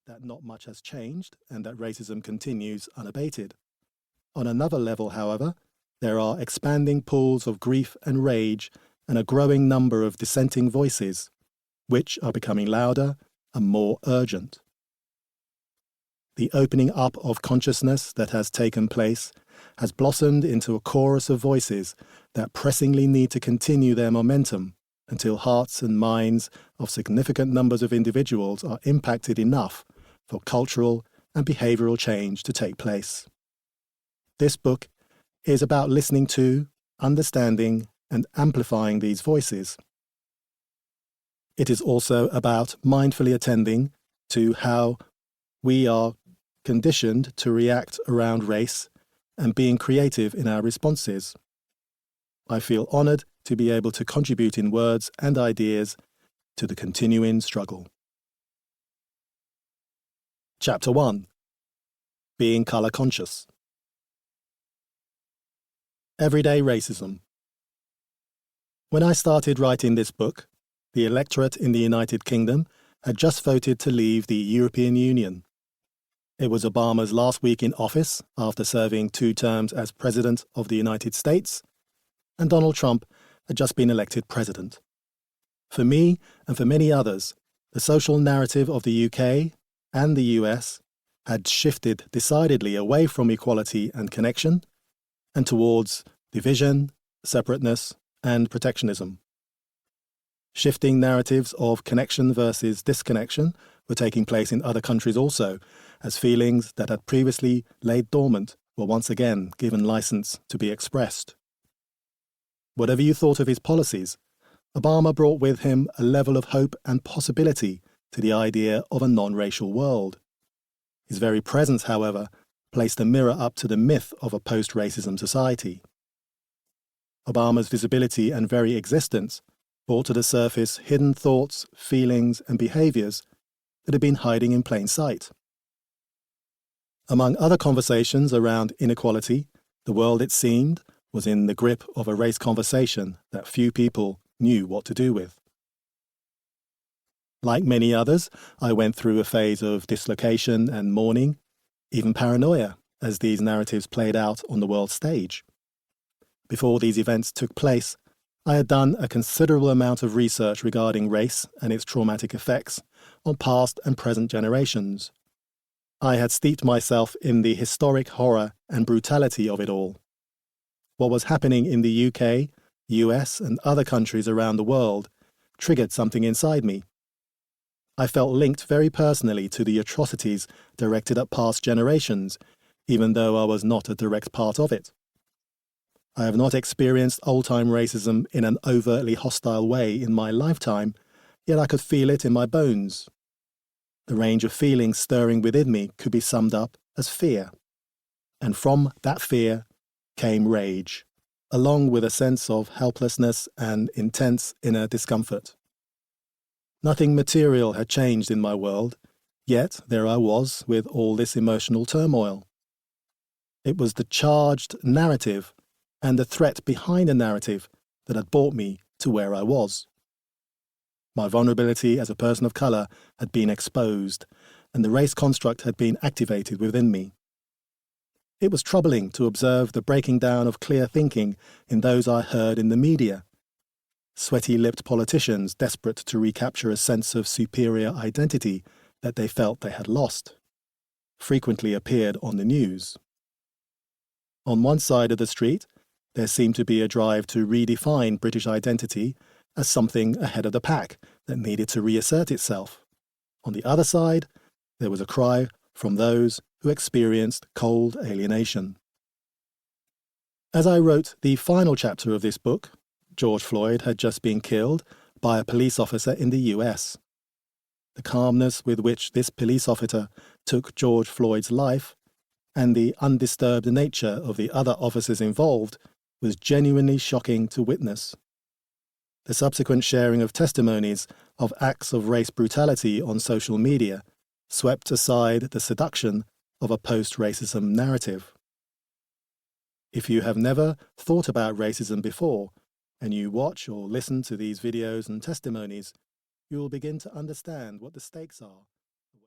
that not much has changed and that racism continues unabated. On another level, however, there are expanding pools of grief and rage and a growing number of dissenting voices, which are becoming louder and more urgent. The opening up of consciousness that has taken place has blossomed into a chorus of voices that pressingly need to continue their momentum until hearts and minds of significant numbers of individuals are impacted enough for cultural and behavioral change to take place. This book is about listening to, understanding, and amplifying these voices. It is also about mindfully attending to how we are conditioned to react around race and being creative in our responses. I feel honoured to be able to contribute in words and ideas to the continuing struggle. Chapter 1. Being Colour Conscious. Everyday Racism. When I started writing this book, the electorate in the United Kingdom had just voted to leave the European Union. It was Obama's last week in office after serving 2 terms as President of the United States, and Donald Trump had just been elected President. For me, and for many others, the social narrative of the UK and the US had shifted decidedly away from equality and connection, and towards division, separateness, and protectionism. Shifting narratives of connection versus disconnection were taking place in other countries also, as feelings that had previously laid dormant were once again given license to be expressed. Whatever you thought of his policies, Obama brought with him a level of hope and possibility to the idea of a non-racial world. His very presence, however, placed a mirror up to the myth of a post-racism society. Obama's visibility and very existence brought to the surface hidden thoughts, feelings, and behaviours that had been hiding in plain sight. Among other conversations around inequality, the world, it seemed, was in the grip of a race conversation that few people knew what to do with. Like many others, I went through a phase of dislocation and mourning, even paranoia, as these narratives played out on the world stage. Before these events took place, I had done a considerable amount of research regarding race and its traumatic effects on past and present generations. I had steeped myself in the historic horror and brutality of it all. What was happening in the UK, US, and other countries around the world triggered something inside me. I felt linked very personally to the atrocities directed at past generations, even though I was not a direct part of it. I have not experienced old-time racism in an overtly hostile way in my lifetime, yet I could feel it in my bones. The range of feelings stirring within me could be summed up as fear. And from that fear came rage, along with a sense of helplessness and intense inner discomfort. Nothing material had changed in my world, yet there I was with all this emotional turmoil. It was the charged narrative and the threat behind the narrative that had brought me to where I was. My vulnerability as a person of colour had been exposed, and the race construct had been activated within me. It was troubling to observe the breaking down of clear thinking in those I heard in the media. Sweaty-lipped politicians desperate to recapture a sense of superior identity that they felt they had lost frequently appeared on the news. On one side of the street, there seemed to be a drive to redefine British identity as something ahead of the pack that needed to reassert itself. On the other side, there was a cry from those who experienced cold alienation. As I wrote the final chapter of this book, George Floyd had just been killed by a police officer in the US. The calmness with which this police officer took George Floyd's life and the undisturbed nature of the other officers involved was genuinely shocking to witness. The subsequent sharing of testimonies of acts of race brutality on social media swept aside the seduction of a post-racism narrative. If you have never thought about racism before, and you watch or listen to these videos and testimonies, you will begin to understand what the stakes are